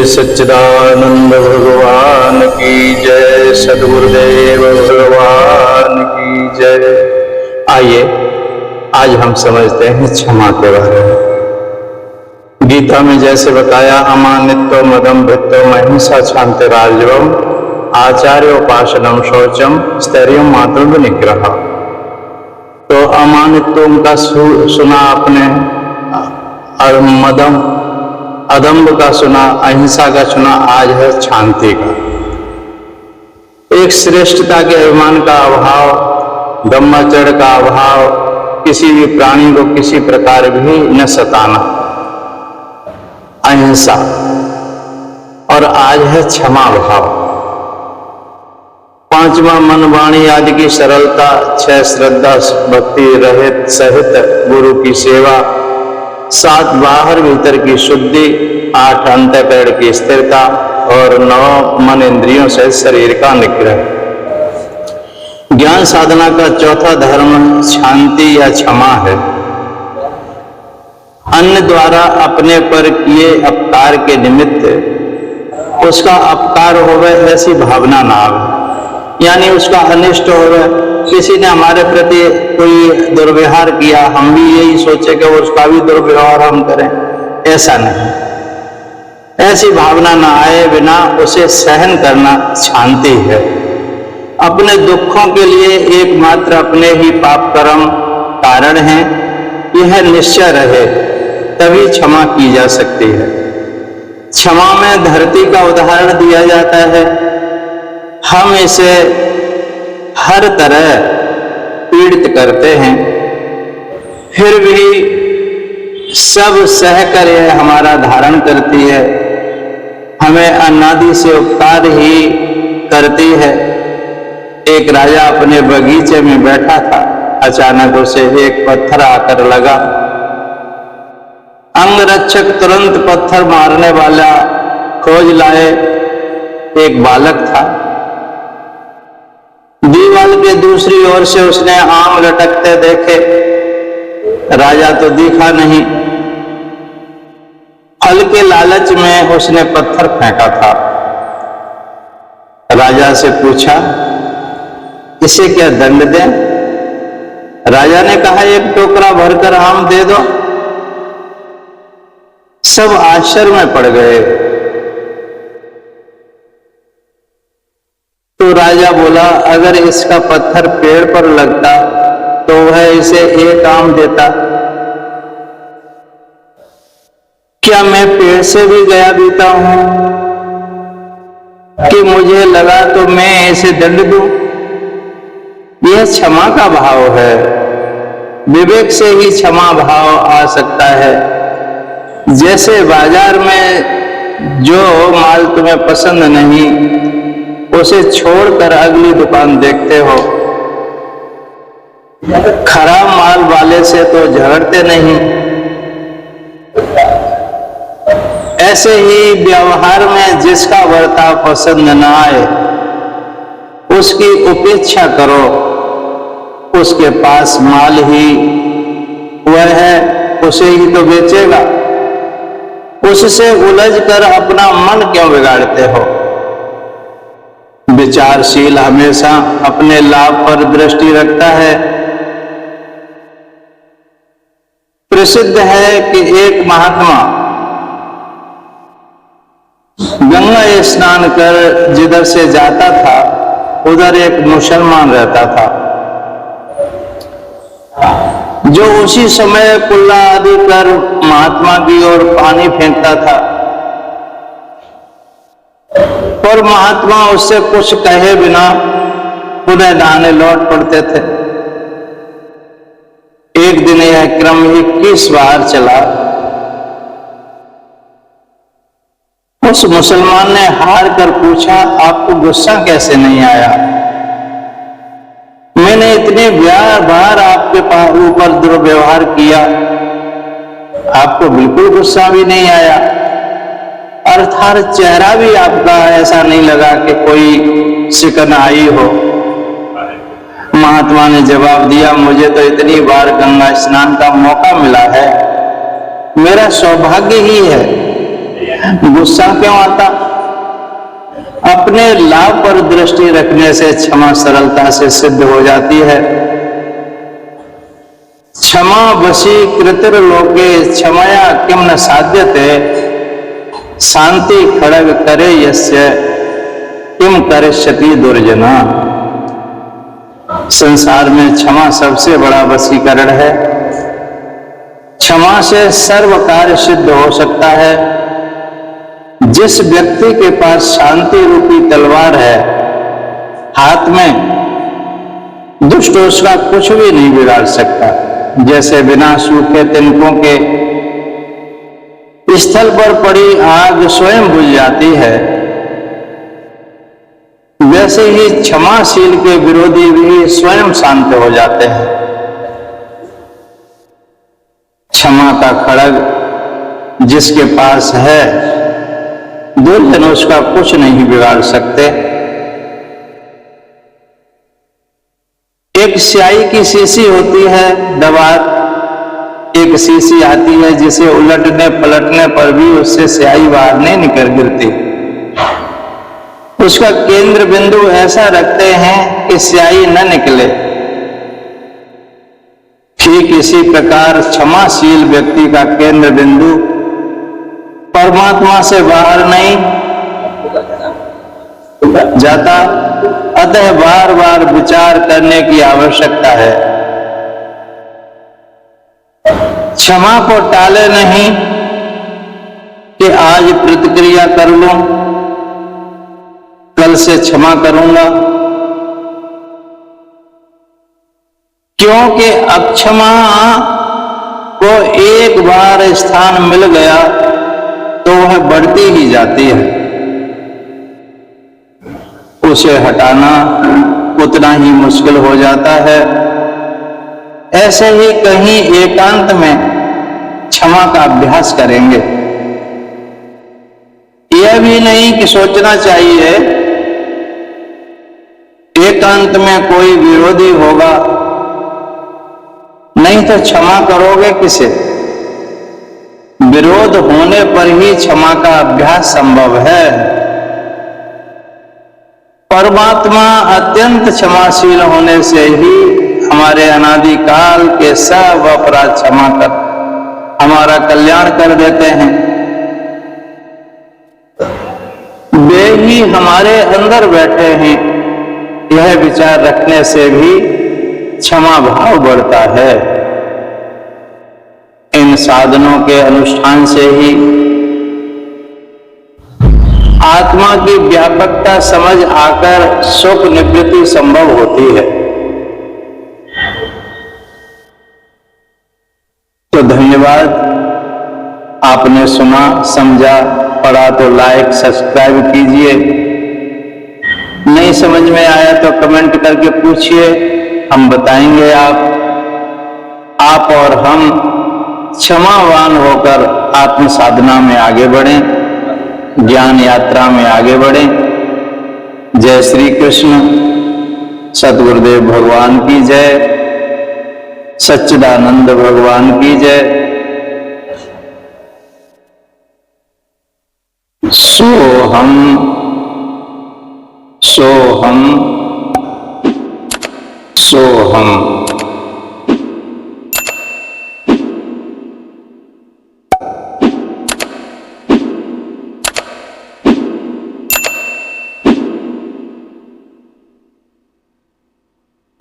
श्री सच्चिदानंद भगवान की जय। सद्गुरुदेव भगवान की जय। आइए आज हम समझते हैं क्षमा के बारे में। गीता में जैसे बताया, अमानित्व मदम्भित्व अहिंसा क्षांतिराजवम आचार्योपासनम शौचम स्थैर्यम मातृ निग्रह। तो अमानित्व का सुना आपने, और अदम्भ का सुना, अहिंसा का सुना, आज है शांति का। एक श्रेष्ठता के अभिमान का अभाव, ब्रह्मचर्य का अभाव, किसी भी प्राणी को किसी प्रकार भी न सताना, अहिंसा। और आज है क्षमा भाव। पांचवा मन वाणी आदि की सरलता, 6 श्रद्धा भक्ति रहित सहित गुरु की सेवा, 7 बाहर भीतर की शुद्धि, 8 अंतःकरण की स्थिरता और 9 मन इंद्रियों से शरीर का निग्रह। ज्ञान साधना का चौथा धर्म शांति या क्षमा है। अन्य द्वारा अपने पर किए अपकार के निमित्त उसका अपकार होवे ऐसी भावना ना आवे, यानी उसका अनिष्ट होवे। किसी ने हमारे प्रति कोई दुर्व्यवहार किया, हम भी यही सोचे कि उसका भी दुर्व्यवहार हम करें, ऐसा नहीं। ऐसी भावना ना आए बिना उसे सहन करना शांति है। अपने दुखों के लिए एकमात्र अपने ही पाप कर्म कारण हैं, यह निश्चय रहे, तभी क्षमा की जा सकती है। क्षमा में धरती का उदाहरण दिया जाता है। हम इसे हर तरह पीड़ित करते हैं, फिर भी सब सहकर यह हमारा धारण करती है, हमें अनादि से उपकार ही करती है। एक राजा अपने बगीचे में बैठा था, अचानक उसे एक पत्थर आकर लगा। अंगरक्षक तुरंत पत्थर मारने वाला खोज लाए। एक बालक था। दीवार के दूसरी ओर से उसने आम लटकते देखे, राजा तो दिखा नहीं। फल के लालच में उसने पत्थर फेंका था। राजा से पूछा, इसे क्या दंड दें? राजा ने कहा, एक टोकरा भरकर आम दे दो। सब आश्चर्य में पड़ गए। तो राजा बोला, अगर इसका पत्थर पेड़ पर लगता तो वह इसे एक आम देता। क्या मैं पेड़ से भी गया बीता हूं कि मुझे लगा तो मैं इसे दंड दूं? यह क्षमा का भाव है। विवेक से ही क्षमा भाव आ सकता है। जैसे बाजार में जो माल तुम्हें पसंद नहीं, उसे छोड़कर अगली दुकान देखते हो। खराब माल वाले से तो झगड़ते नहीं। ऐसे ही व्यवहार में जिसका बर्ताव पसंद न आए, उसकी उपेक्षा करो। उसके पास माल ही वह है, उसे ही तो बेचेगा। उससे उलझकर अपना मन क्यों बिगाड़ते हो? विचारशील हमेशा अपने लाभ पर दृष्टि रखता है। प्रसिद्ध है कि एक महात्मा गंगा स्नान कर जिधर से जाता था, उधर एक मुसलमान रहता था, जो उसी समय कुल्ला आदि कर महात्मा की ओर पानी फेंकता था। पर महात्मा उससे कुछ कहे बिना पुनः नहाने लौट पड़ते थे। एक दिन यह क्रम 21 बार चला। उस मुसलमान ने हार कर पूछा, आपको गुस्सा कैसे नहीं आया? मैंने इतने बार आपके ऊपर दुर्व्यवहार किया, आपको बिल्कुल गुस्सा भी नहीं आया, अर्थात चेहरा भी आपका ऐसा नहीं लगा कि कोई सिकन आई हो। महात्मा ने जवाब दिया, मुझे तो इतनी बार गंगा स्नान का मौका मिला है, मेरा सौभाग्य ही है गुस्सा क्यों आता? अपने लाभ पर दृष्टि रखने से क्षमा सरलता से सिद्ध हो जाती है। क्षमा वशीकृतिर्लोके क्षमया किम न साध्यते, शांति खड़ग करे यस्य किम करिष्यति दुर्जना। संसार में क्षमा सबसे बड़ा वशीकरण है। क्षमा से सर्व कार्य सिद्ध हो सकता है। जिस व्यक्ति के पास शांति रूपी तलवार है हाथ में, दुष्ट उसका कुछ भी नहीं बिगाड़ सकता। जैसे बिना सूखे तिनकों के स्थल पर पड़ी आग स्वयं बुझ जाती है, वैसे ही क्षमाशील के विरोधी भी स्वयं शांत हो जाते हैं। क्षमा का खड़ग जिसके पास है, दुर्जन उसका कुछ नहीं बिगाड़ सकते। एक स्याही की शीशी होती है दवात, एक शीशी आती है जिसे उलटने पलटने पर भी उससे स्याही बाहर नहीं निकल गिरती। उसका केंद्र बिंदु ऐसा रखते हैं कि स्याही न निकले। ठीक इसी प्रकार क्षमाशील व्यक्ति का केंद्र बिंदु परमात्मा से बाहर नहीं जाता। अतः बार बार विचार करने की आवश्यकता है। क्षमा को टाले नहीं कि आज प्रतिक्रिया कर लूं, कल से क्षमा करूंगा, क्योंकि अक्षमा को एक बार स्थान मिल गया तो वह बढ़ती ही जाती है। उसे हटाना उतना ही मुश्किल हो जाता है। ऐसे ही कहीं एकांत में क्षमा का अभ्यास करेंगे। यह भी नहीं कि सोचना चाहिए एकांत में कोई विरोधी होगा, नहीं तो क्षमा करोगे किसे? विरोध होने पर ही क्षमा का अभ्यास संभव है। परमात्मा अत्यंत क्षमाशील होने से ही हमारे अनादिकाल के सब अपराध क्षमा कर हमारा कल्याण कर देते हैं। वे ही हमारे अंदर बैठे हैं, यह विचार रखने से भी क्षमा भाव बढ़ता है। इन साधनों के अनुष्ठान से ही आत्मा की व्यापकता समझ आकर सुख निवृत्ति संभव होती है। तो धन्यवाद, आपने सुना, समझा, पढ़ा तो लाइक सब्सक्राइब कीजिए। नहीं समझ में आया तो कमेंट करके पूछिए, हम बताएंगे। आप और हम क्षमावान होकर आत्म साधना में आगे बढ़ें, ज्ञान यात्रा में आगे बढ़ें। जय श्री कृष्ण। सद्गुरुदेव भगवान की जय, सच्चिदानंद भगवान की जय। सोहम सोहम सोहम।